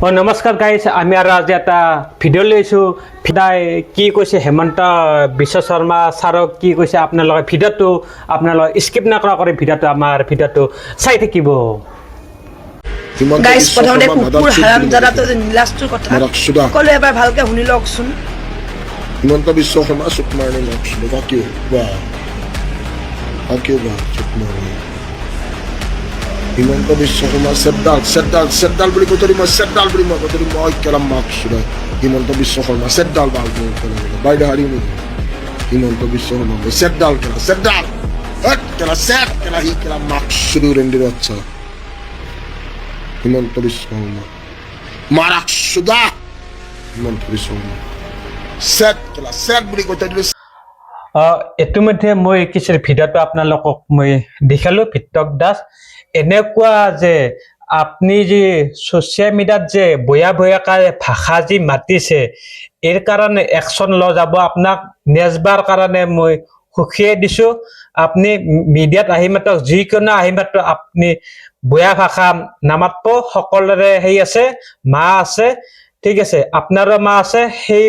নমস্কাৰ গাইছ আমি আৰু আজি এটা ভিডিঅ' লৈছোঁ ভিদাই কি কৈছে হেমন্ত বিশ্ব শৰ্মা ছাৰক কি কৈছে আপোনালোকে ভিডিঅ'টো আপোনালোকে স্কিপ নকৰা কৰি ভিডিঅ'টো আমাৰ ভিডিঅ'টো চাই থাকিব গাইছ প্ৰথমতে কুকুৰ হাৰামজাদাটো যে নীলাজটোৰ কথা সকলোৱে এবাৰ ভালকৈ শুনি লওকচোন হিমন্ত বিশ্ব শৰ্মা চুট মাৰণি লওকচোন হিমন্ত বিশ্ব শৰ্মা চেটডাল বুলি কৈ মই চেটডাল বুলি মই কৈ মই কেলাম মাকছো হিমন্ত বিশ্ব শৰ্মা চেটডাল ভাল বাইদেউ হাৰি নেকি হিমন্ত বিশ্ব শৰ্মা চেটডাল কেলা সি কেলা মাকছো ৰেন্ডিৰ আচ্ছা হিমন্ত বিশ্ব শৰ্মা মাৰাকছো দা হিমন্ত বিশ্ব শৰ্মা চেট বুলি কৈ ইতিমধ্যে মই কিছু ভিডিঅ'টো আপোনালোকক মই দেখালো ভিতক দাস এনেকুৱা যে আপনি যে সোশ্যাল মিডিয়াত যে বয়া ভাষা যি মাতিছে এর কারণে অ্যাকশন ল যাব আপনাক নেজবার কারণে মই সুখিয়াই দিছো আপনি মিডিয়াত আহি মাত্ৰ যিকোনো আহি মাত্ৰ আপনি বয়া ভাষা নামাতব সকলৰে হেই আছে মা আছে ঠিক আছে আপনাৰো মা আছে সেই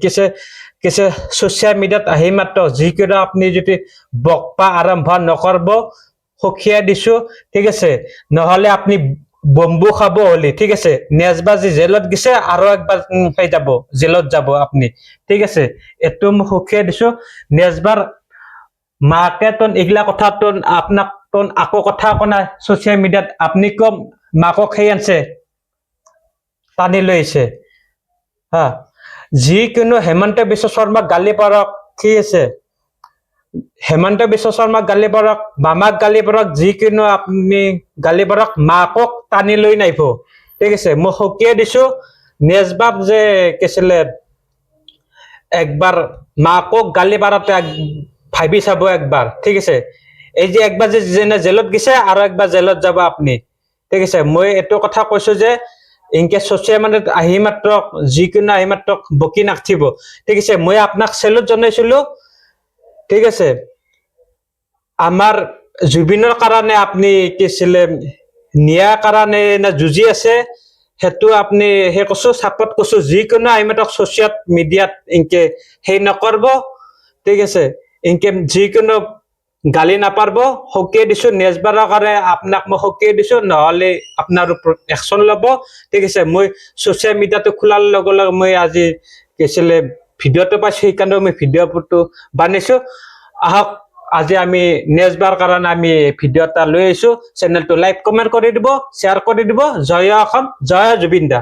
কিছু সোশ্যাল মিডিয়াত আহি মাত্ৰ যিকোনো আপনি যদি বকপা আৰম্ভ নকৰব সুখিয়াই দিছো ঠিক আছে নহলে আপনি বম্বু খাব হলি ঠিক আছে নেজবাজি জেলত গিছে আৰু একবাৰ পাই যাব জেলত যাব আপনি ঠিক আছে এটো মই সুখিয়াই দিছো নেজবাৰ মাকে তন এগলা কথা তন আপনাক তন আকো কথা কোনা সোশ্যাল মিডিয়াত আপনি কম মাকক খাই আনছে টানি লৈছে হা যিকোনো হেমন্ত বিশ্ব শৰ্মা গালি পাৰক কি আছে হেমন্ত বিশ্ব শৰ্মা গালি পাৰক মামাক গালি পাৰক যিকোনো আপনি গালি পাৰক মাকক টানি লৈ নাইব ঠিক আছে মই সকিয়ে দিছো নেজবাব যে কেছিলে একবার মাকক গালি পারতে ভাবি চাব একবার ঠিক আছে এই যে একবার যে জেলত গেছে আর একবার জেলত যাব আপনি ঠিক আছে মই এটো কথা কৈছো যে ইনকে সোশ্যাল মিডিয়াত আহি মাত্ৰ যিকোনো আহি মাত্ৰ বকি নাকথিব ঠিক আছে মই আপোনাক সেলুট জনাইছিলো ঠিক আছে আমার জুবিনৰ কাৰণে আপনি কিছিলে নিয়া কাৰণে না যুজি আছে হেতু আপনি হে কছো সাপোৰ্ট কছো যিকোনো আহি মাত্ৰ সোশ্যাল মিডিয়াত ইনকে হে নকৰব ঠিক আছে ইনকে যিকোনো গালি নাপাৰব হকিয়ে দিছো নেজবাৰৰ কাৰণে আপোনাক মই হকিয়ে দিছো নহলে আপনাৰ উপৰ অ্যাকশন লব ঠিক আছে মই সোশ্যাল মিডিয়াটো খোলাৰ লগে লগে মই আজি কিছিলে ভিডিওটো পাইছো সেইকাৰণে মই ভিডিওটো বানাইছো আহক আজি আমি নেজবাৰ কাৰণে আমি ভিডিও এটা লৈ আইছো চ্যানেলটো লাইক কমেন্ট কৰি দিব শেয়াৰ কৰি দিব জয় অসম জয় জুবিন দা।